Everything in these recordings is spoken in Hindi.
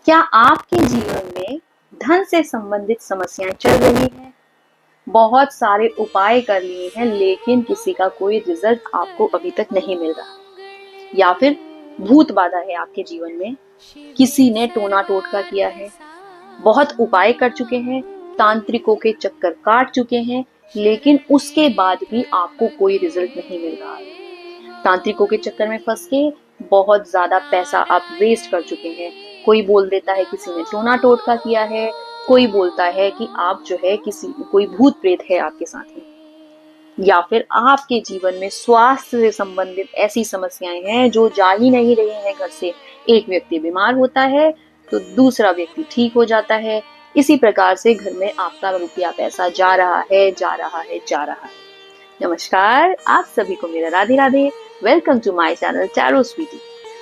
क्या आपके जीवन में धन से संबंधित समस्याएं चल रही हैं? बहुत सारे उपाय कर लिए हैं लेकिन किसी का कोई रिजल्ट आपको अभी तक नहीं मिल रहा, या फिर भूत बाधा है आपके जीवन में, किसी ने टोना टोटका किया है, बहुत उपाय कर चुके हैं, तांत्रिकों के चक्कर काट चुके हैं, लेकिन उसके बाद भी आपको कोई रिजल्ट नहीं मिल रहा है। तांत्रिकों के चक्कर में फंस के बहुत ज्यादा पैसा आप वेस्ट कर चुके हैं। कोई बोल देता है किसी ने टोना टोटका किया है, कोई बोलता है कि आप जो है कोई भूत प्रेत है आपके साथ में, या फिर आपके जीवन में स्वास्थ्य से संबंधित ऐसी समस्याएं हैं जो जा ही नहीं रही हैं घर से। एक व्यक्ति बीमार होता है तो दूसरा व्यक्ति ठीक हो जाता है। इसी प्रकार से घर में आपका रुपया पैसा जा रहा है, जा रहा है, जा रहा है। नमस्कार, आप सभी को मेरा Radhe Radhe. Welcome to my channel tarot sweety.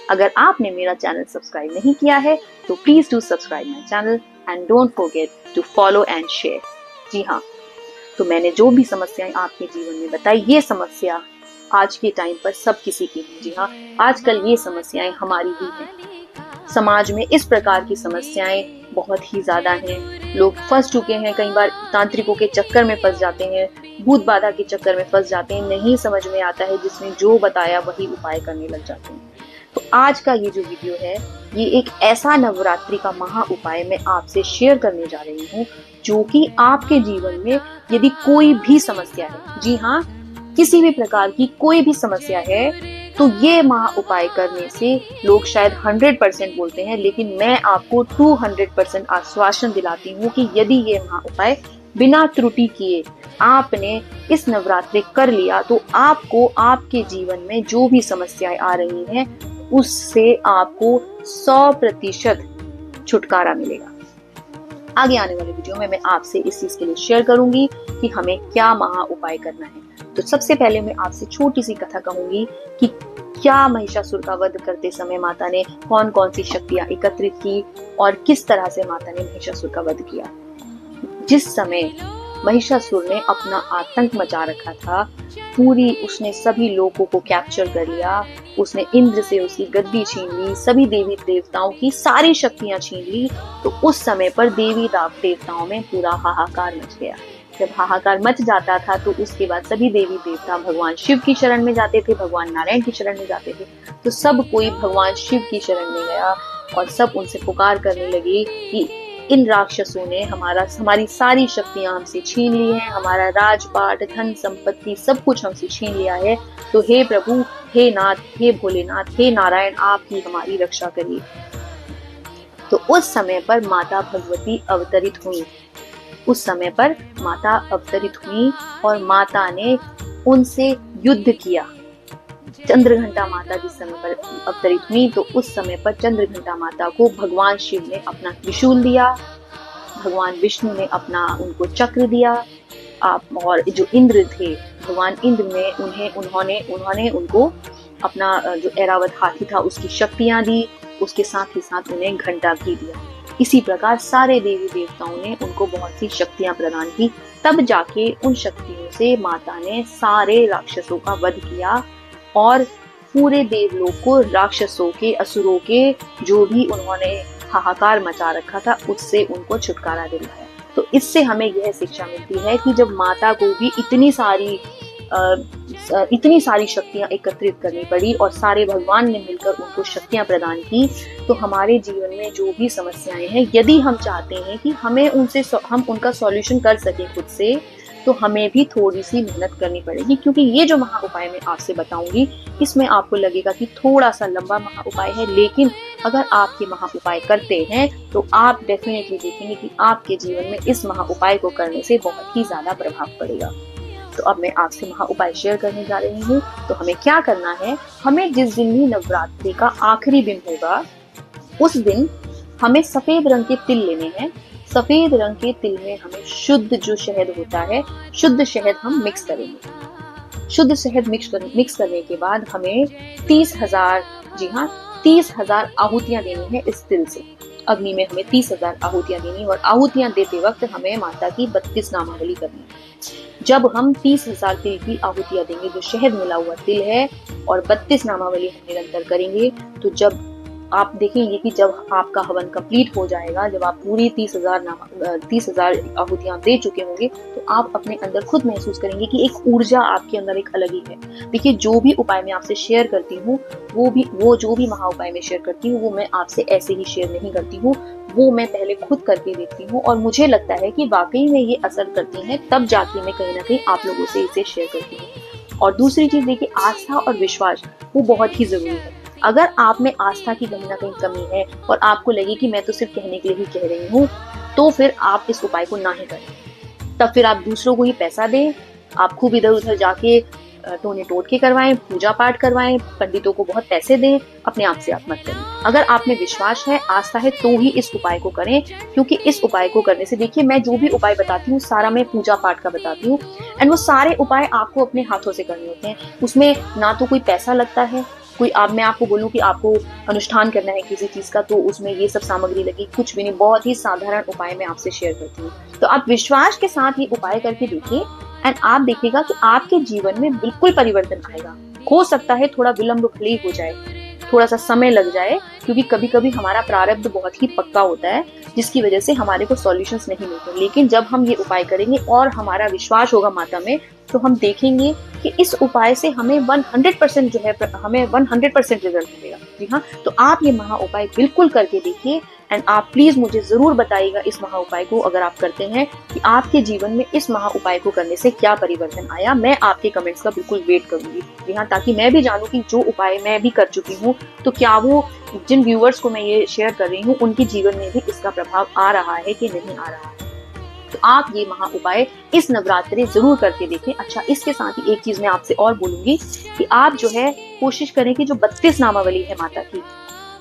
अगर आपने मेरा चैनल सब्सक्राइब नहीं किया है तो please do subscribe my channel and don't forget to follow and share. जी हाँ, तो मैंने जो भी समस्याएं आपके जीवन में बताई, ये समस्या आज के टाइम पर सब किसी की है। जी हाँ, आजकल ये समस्याएं हमारी ही हैं। समाज में इस प्रकार की समस्याएं बहुत ही ज्यादा हैं। लोग फंस चुके हैं, कई बार तांत्रिकों के चक्कर में फंस जाते हैं, भूत बाधा के चक्कर में फंस जाते हैं, नहीं समझ में आता है, जिसने जो बताया वही उपाय करने लग जाते हैं। तो आज का ये जो वीडियो है, ये एक ऐसा नवरात्रि का महा उपाय मैं आपसे शेयर करने जा रही हूँ, जो कि आपके जीवन में यदि कोई भी समस्या है, जी हाँ, किसी भी प्रकार की कोई भी समस्या है, तो ये महा उपाय करने से लोग शायद 100% बोलते हैं, लेकिन मैं आपको 200% आश्वासन दिलाती हूँ कि यदि ये महा उपाय बिना त्रुटि किए आपने इस नवरात्रि कर लिया तो आपको आपके जीवन में जो भी समस्याएं आ रही हैं उससे आपको 100% छुटकारा मिलेगा। आगे आने वाले वीडियो में मैं आपसे इस चीज के लिए शेयर करूंगी कि हमें क्या महा उपाय करना है। तो सबसे पहले मैं आपसे छोटी सी कथा कहूंगी कि क्या महिषासुर का वध करते समय माता ने कौन कौन सी शक्तियां एकत्रित की और किस तरह से माता ने महिषासुर का वध किया। जिस समय महिषासुर ने अपना आतंक मचा रखा था, उसने सभी लोगों को कैप्चर कर लिया, उसने इंद्र से उसकी गद्दी छीन ली, सभी देवी देवताओं की सारी शक्तियां छीन ली। तो उस समय पर देवी देवताओं में पूरा हाहाकार मच गया। जब हाहाकार मच जाता था तो उसके बाद सभी देवी देवता भगवान शिव की शरण में जाते थे, भगवान नारायण की शरण में जाते थे। तो सब कोई भगवान शिव की शरण में गया और सब उनसे पुकार करने लगे कि इन राक्षसों ने हमारी सारी शक्तियां हमसे छीन ली हैं, हमारा राजपाट, धन संपत्ति, सब कुछ हमसे छीन लिया है। तो हे प्रभु, हे नाथ, हे भोलेनाथ, हे नारायण, आप ही हमारी रक्षा करिए। तो उस समय पर माता भगवती अवतरित हुई। उस समय पर माता अवतरित हुई और माता ने उनसे युद्ध किया। चंद्रघंटा माता जिस समय पर अवतरित हुई तो उस समय पर चंद्रघंटा माता को भगवान शिव ने अपना त्रिशूल दिया, भगवान विष्णु ने अपना उनको चक्र दिया, और जो इंद्र थे, भगवान इंद्र ने उन्होंने उनको अपना जो ऐरावत हाथी था उसकी शक्तियां दी, उसके साथ ही साथ उन्हें घंटा भी दिया। इसी प्रकार सारे देवी देवताओं ने उनको बहुत सी शक्तियां प्रदान की। तब जाके उन शक्तियों से माता ने सारे राक्षसों का वध किया और पूरे देवलोक को राक्षसों के, असुरों के, जो भी उन्होंने हाहाकार मचा रखा था, उससे उनको छुटकारा दिलाया। तो इससे हमें यह शिक्षा मिलती है कि जब माता को भी इतनी सारी शक्तियां एकत्रित करनी पड़ी और सारे भगवान ने मिलकर उनको शक्तियां प्रदान की, तो हमारे जीवन में जो भी समस्याएं हैं, यदि हम चाहते हैं कि हम उनका सॉल्यूशन कर सकें खुद से, तो हमें भी थोड़ी सी मेहनत करनी पड़ेगी। क्योंकि ये जो महा उपाय मैं आपसे बताऊंगी, इसमें आपको लगेगा कि थोड़ा सा लंबा महा उपाय है, लेकिन अगर आप ये महा उपाय करते हैं तो आप डेफिनेटली देखेंगे कि आपके जीवन में इस महा उपाय को करने से बहुत ही ज्यादा प्रभाव पड़ेगा। तो अब मैं आपसे महा उपाय शेयर करने जा रही हूँ। तो हमें क्या करना है, हमें जिस दिन भी नवरात्रि का आखिरी दिन होगा, उस दिन हमें सफेद रंग के तिल लेने हैं। सफेद रंग के तिल में हमें शुद्ध जो शहद होता है, शुद्ध शहद हम मिक्स करेंगे। शुद्ध शहद मिक्स करने के बाद हमें 30,000, जी हाँ, 30,000 आहूतियां देनी है इस तिल से। अग्नि में हमें 30,000 आहूतियां देनी, और आहूतियां देते वक्त हमें माता की 32 नामावली करनी है। जब हम 30,000 तिल की आहूतियां देंगे, जो शहद मिला हुआ तिल है, और 32 नामावली हम निरंतर करेंगे, तो जब आप देखेंगे कि जब आपका हवन कंप्लीट हो जाएगा, जब आप पूरी 30,000 आहुतियां दे चुके होंगे, तो आप अपने अंदर खुद महसूस करेंगे कि एक ऊर्जा आपके अंदर एक अलग ही है। देखिए, जो भी उपाय मैं आपसे शेयर करती हूँ, वो जो भी महा उपाय मैं शेयर करती हूँ, वो मैं आपसे ऐसे ही शेयर नहीं करती हूँ, वो मैं पहले खुद करके देखती हूँ और मुझे लगता है कि वाकई में ये असर करती हैं, तब जाके मैं कहीं ना कहीं आप लोगों से इसे शेयर करती हूँ। और दूसरी चीज देखिए, आस्था और विश्वास वो बहुत ही जरूरी है। अगर आप में आस्था की कहीं ना कहीं कमी है और आपको लगे कि मैं तो सिर्फ कहने के लिए ही कह रही हूँ, तो फिर आप इस उपाय को ना ही करें। तब फिर आप दूसरों को ही पैसा दें, आप खूब इधर उधर जाके टोने टोटके करवाएं, पूजा पाठ करवाएं, पंडितों को बहुत पैसे दें, अपने आप से आप मत करें। अगर आप में विश्वास है, आस्था है, तो ही इस उपाय को करें, क्योंकि इस उपाय को करने से, देखिए, मैं जो भी उपाय बताती हूँ सारा मैं पूजा पाठ का बताती हूँ, एंड वो सारे उपाय आपको अपने हाथों से करने होते हैं। उसमें ना तो कोई पैसा लगता है, मैं आपको बोलूं कि आपको अनुष्ठान करना है किसी चीज का, तो उसमें ये सब सामग्री लगी, कुछ भी नहीं, बहुत ही साधारण उपाय मैं आपसे शेयर करती हूँ। तो आप विश्वास के साथ ये उपाय करके देखिए, एंड आप देखिएगा कि आपके जीवन में बिल्कुल परिवर्तन आएगा। हो सकता है थोड़ा विलंब भले ही हो जाए, थोड़ा सा समय लग जाए, क्योंकि कभी कभी हमारा प्रारब्ध बहुत ही पक्का होता है, जिसकी वजह से हमारे को सॉल्यूशंस नहीं मिलते। लेकिन जब हम ये उपाय करेंगे और हमारा विश्वास होगा माता में, तो हम देखेंगे कि इस उपाय से हमें 100% जो है, हमें 100% रिजल्ट मिलेगा। जी हाँ, तो आप ये महा उपाय बिल्कुल करके देखिए, एंड आप प्लीज मुझे जरूर बताइएगा इस महा उपाय को अगर आप करते हैं, कि आपके जीवन में इस महा उपाय को करने से क्या परिवर्तन आया। मैं आपके कमेंट्स का बिल्कुल वेट करूंगी। जी हाँ, ताकि मैं भी जानूं कि जो उपाय मैं भी कर चुकी हूँ, तो क्या वो जिन व्यूअर्स को मैं ये शेयर कर रही हूँ, उनके जीवन में भी इसका प्रभाव आ रहा है कि नहीं आ रहा है। तो आप ये महा उपाय इस नवरात्रि जरूर करके देखें। अच्छा, इसके साथ ही एक चीज मैं आपसे और बोलूंगी कि आप जो है कोशिश करें कि जो 32 नामावली है माता की,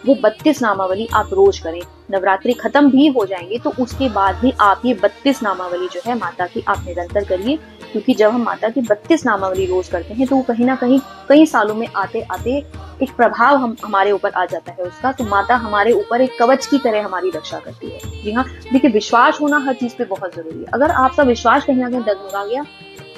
वो 32 नामावली आप रोज करें। नवरात्रि खत्म भी हो जाएंगे तो उसके बाद भी आप ये 32 नामावली जो है माता की आप निरंतर करिए, क्योंकि जब हम माता की 32 नामावली रोज करते हैं, तो वो कहीं ना कहीं कई सालों में आते आते एक प्रभाव हमारे ऊपर आ जाता है उसका। तो माता हमारे ऊपर एक कवच की तरह हमारी रक्षा करती है। जी हाँ, देखिए, विश्वास होना हर चीज पे बहुत जरूरी है। अगर आपका विश्वास कहीं ना कहीं डगमगा गया,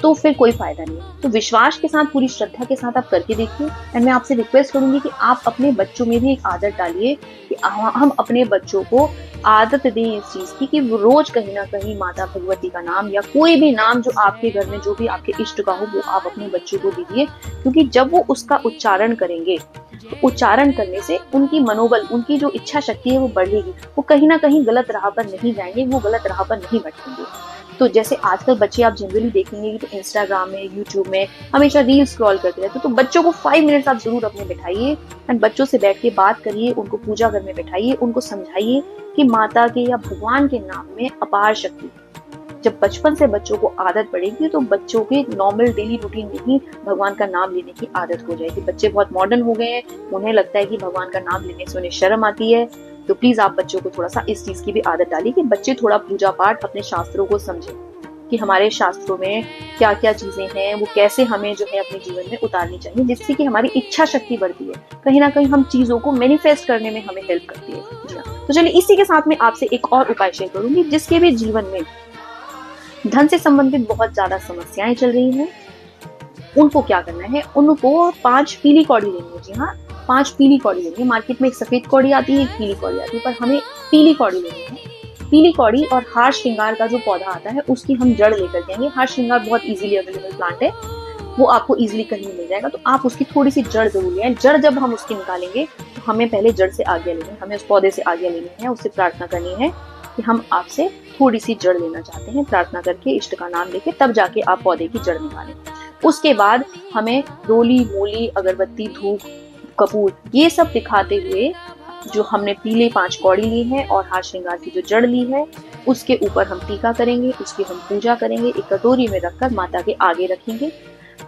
तो फिर कोई फायदा नहीं। तो विश्वास के साथ, पूरी श्रद्धा के साथ आप करके देखिए। एंड मैं आपसे रिक्वेस्ट करूंगी कि आप अपने बच्चों में भी एक आदत डालिए कि हम अपने बच्चों को आदत दें इस चीज की कि वो रोज कहीं ना कहीं माता भगवती का नाम, या कोई भी नाम जो आपके घर में जो भी आपके इष्ट का हो, वो आप अपने बच्चों को दीजिए। क्योंकि जब वो उसका उच्चारण करेंगे, तो उच्चारण करने से उनकी मनोबल, उनकी जो इच्छा शक्ति है वो बढ़ेगी। वो कहीं ना कहीं गलत राह पर नहीं जाएंगे, वो गलत राह पर नहीं भटकेंगे। तो जैसे आजकल बच्चे आप जनरली देखेंगे कि तो इंस्टाग्राम में, यूट्यूब में हमेशा रील स्क्रॉल करते रहते, तो बच्चों को 5 मिनट्स आप जरूर अपने बिठाइए, एंड बच्चों से बैठ के बात करिए, उनको पूजा घर में बैठाइए, उनको समझाइए कि माता के या भगवान के नाम में अपार शक्ति। जब बचपन से बच्चों को आदत पड़ेगी, तो बच्चों के नॉर्मल डेली रूटीन में ही भगवान का नाम लेने की आदत हो जाएगी। बच्चे बहुत मॉडर्न हो गए हैं, उन्हें लगता है कि भगवान का नाम लेने से उन्हें शर्म आती है। तो प्लीज आप बच्चों को थोड़ा सा इस चीज की भी आदत डालिए कि बच्चे थोड़ा पूजा पाठ, अपने शास्त्रों को समझें कि हमारे शास्त्रों में क्या क्या चीजें हैं, वो कैसे हमें जो है अपने जीवन में उतारनी चाहिए, जिससे कि हमारी इच्छा शक्ति बढ़ती है, कहीं ना कहीं हम चीजों को मैनिफेस्ट करने में हमें हेल्प करती है। जी हाँ, तो चलिए इसी के साथ में आपसे एक और उपाय शेयर करूंगी, जिसके भी जीवन में धन से संबंधित बहुत ज्यादा समस्याएं चल रही हैं। उनको क्या करना है, उनको 5 पीली कौड़ी लेनी है। जी हाँ, 5 पीली कौड़ी लेनी है। मार्केट में एक सफेद कौड़ी आती है, एक पीली कौड़ी आती है, पर हमें पीली कौड़ी लेनी है। पीली कौड़ी और हार श्रृंगार का जो पौधा आता है, उसकी हम जड़ लेकर के आएंगे। हार श्रृंगार बहुत इजीली अवेलेबल प्लांट है, वो आपको इजीली कहीं मिल जाएगा, तो आप उसकी थोड़ी सी जड़ जरूर लें। जड़ जब हम उसकी निकालेंगे, तो हमें पहले जड़ से आज्ञा लेनी है, हमें उस पौधे से आज्ञा लेनी है, उससे प्रार्थना करनी है कि हम आपसे थोड़ी सी जड़ लेना चाहते हैं। प्रार्थना करके, इष्ट का नाम लेके, तब जाके आप पौधे की जड़ निकालें। उसके बाद हमें रोली, मोली, अगरबत्ती, धूप, कपूर, ये सब दिखाते हुए जो हमने पीले 5 कौड़ी ली है और हार श्रृंगार की जो जड़ ली है, उसके ऊपर हम टीका करेंगे, उसकी हम पूजा करेंगे, एक कटोरी में रखकर माता के आगे रखेंगे,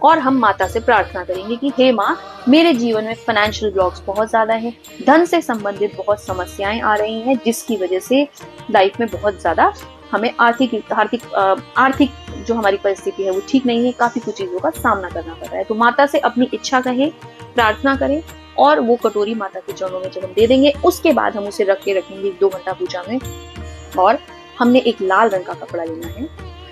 और हम माता से प्रार्थना करेंगे कि हे माँ, मेरे जीवन में फाइनेंशियल ब्लॉक्स बहुत ज्यादा है, धन से संबंधित बहुत समस्याएं आ रही हैं, जिसकी वजह से लाइफ में बहुत ज्यादा हमें आर्थिक जो हमारी परिस्थिति है वो ठीक नहीं है, काफी कुछ चीजों का सामना करना पड़ रहा है। तो माता से अपनी इच्छा कहें, प्रार्थना करें, और वो कटोरी माता के चरणों में जब हम दे देंगे, उसके बाद हम उसे रख के रखेंगे 2 घंटा पूजा में। और हमने एक लाल रंग का कपड़ा लेना है,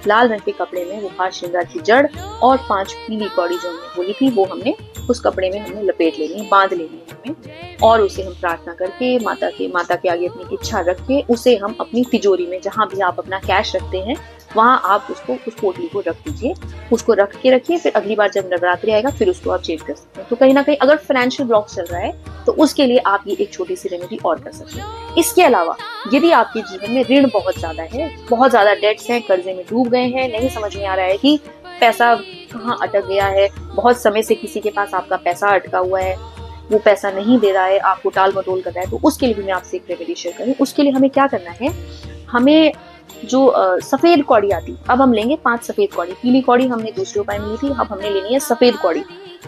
लाल रंग के कपड़े में वो 5 श्रृंगार की जड़ और 5 पीली कौड़ी जो हमने बोली थी वो हमने उस कपड़े में हमने लपेट लेनी है, बांध लेनी है हमें। और उसे हम प्रार्थना करके माता के आगे अपनी इच्छा रख के उसे हम अपनी तिजोरी में, जहाँ भी आप अपना कैश रखते हैं वहां आप उसको, उस पोटली को रख दीजिए, उसको रख के रखिए। फिर अगली बार जब नवरात्रि आएगा फिर उसको आप चेंज कर सकते हैं। तो कहीं ना कहीं अगर फाइनेंशियल ब्लॉक चल रहा है तो उसके लिए आप ये एक छोटी सी रेमेडी और कर सकते हैं। इसके अलावा यदि आपके जीवन में ऋण बहुत ज्यादा है, बहुत ज्यादा डेट्स हैं, कर्जे में डूब गए हैं, नहीं समझ में आ रहा है कि पैसा कहाँ अटक गया है, बहुत समय से किसी के पास आपका पैसा अटका हुआ है, वो पैसा नहीं दे रहा है, आपको टाल मटोल कर रहा है, तो उसके लिए भी मैं आपसे एक रेमेडी शेयर करूँ। उसके लिए हमें क्या करना है, हमें जो सफेद कौड़ी आती, अब हम लेंगे 5 सफेद कौड़ी। पीली कौड़ी हमने दूसरे उपाय में ली थी, अब हमने लेनी है सफेद कौड़ी।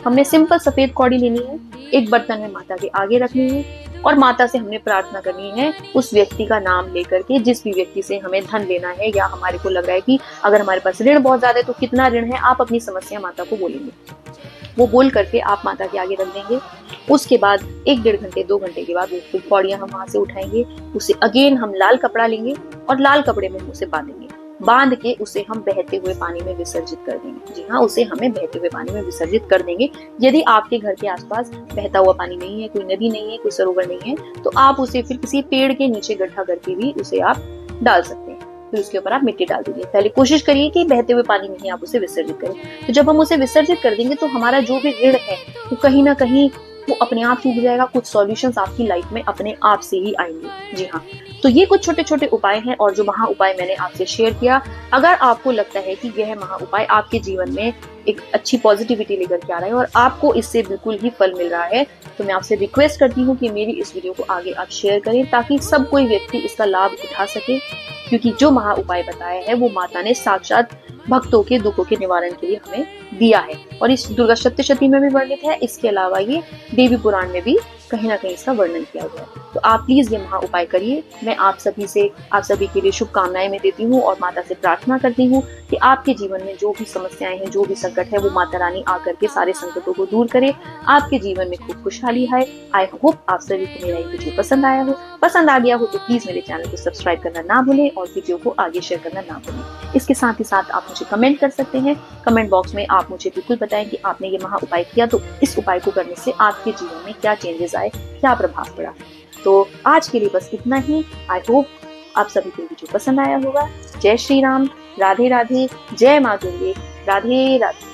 हमने सिंपल सफेद कौड़ी लेनी है, एक बर्तन में माता के आगे रखनी है और माता से हमने प्रार्थना करनी है उस व्यक्ति का नाम लेकर के, जिस भी व्यक्ति से हमें धन लेना है या हमारे को लग रहा है कि अगर हमारे पास ऋण बहुत ज्यादा है तो कितना ऋण है, आप अपनी समस्या माता को बोलेंगे। वो बोल करके आप माता के आगे रख देंगे। उसके बाद 1-1.5 घंटे 2 घंटे के बाद वो पौड़ियां हम वहां से उठाएंगे, उसे अगेन हम लाल कपड़ा लेंगे और लाल कपड़े में उसे बांधेंगे। बांध के उसे हम बहते हुए पानी में विसर्जित कर देंगे। जी हाँ, उसे हमें बहते हुए पानी में विसर्जित कर देंगे। यदि आपके घर के आसपास बहता हुआ पानी नहीं है, कोई नदी नहीं है, कोई सरोवर नहीं है, तो आप उसे फिर किसी पेड़ के नीचे गड्ढा करके भी उसे आप डाल सकते हैं। फिर उसके ऊपर आप मिट्टी डाल दीजिए। पहले कोशिश करिए कि बहते हुए पानी में ही आप उसे विसर्जित करें। तो जब हम उसे विसर्जित कर देंगे तो हमारा जो भी ऋण है वो कहीं ना कहीं वो अपने आप सूख जाएगा। कुछ सॉल्यूशंस आपकी लाइफ में अपने आप से ही आएंगे। जी हाँ, तो ये कुछ छोटे छोटे उपाय हैं और जो महा उपाय मैंने आपसे शेयर किया, अगर आपको लगता है कि यह महा उपाय आपके जीवन में एक अच्छी पॉजिटिविटी लेकर के आ रहा है और आपको इससे बिल्कुल ही फल मिल रहा है, तो मैं आपसे रिक्वेस्ट करती हूँ कि मेरी इस वीडियो को आगे आप शेयर करें ताकि सब कोई व्यक्ति इसका लाभ उठा सके। क्योंकि जो महा उपाय बताया है वो माता ने साक्षात भक्तों के दुखों के निवारण के लिए हमें दिया है और इस दुर्गा सप्तशती में भी वर्णित है। इसके अलावा ये देवी पुराण में भी कहीं ना कहीं इसका वर्णन किया हुआ है। तो आप प्लीज ये महा उपाय करिए। मैं आप सभी के लिए शुभकामनाएं मैं देती हूँ और माता से प्रार्थना करती हूँ कि आपके जीवन में जो भी समस्याएं हैं, जो भी संकट है, वो माता रानी आकर के सारे संकटों को दूर करे। आपके जीवन में खूब खुशहाली है। आई होप आप सभी को मेरा ये वीडियो पसंद आया हो। पसंद आ गया हो तो प्लीज मेरे चैनल को सब्सक्राइब करना ना भूलें और वीडियो को आगे शेयर करना ना भूलें। इसके साथ ही साथ आप मुझे कमेंट कर सकते हैं। कमेंट बॉक्स में आप मुझे बिल्कुल बताएं कि आपने ये महा उपाय किया तो इस उपाय को करने से आपके जीवन में क्या चेंजेस आए, क्या प्रभाव पड़ा। तो आज के लिए बस इतना ही। आई होप आप सभी को वीडियो पसंद आया होगा। जय श्री राम, राधे राधे, जय मां दुर्गे, राधे राधे।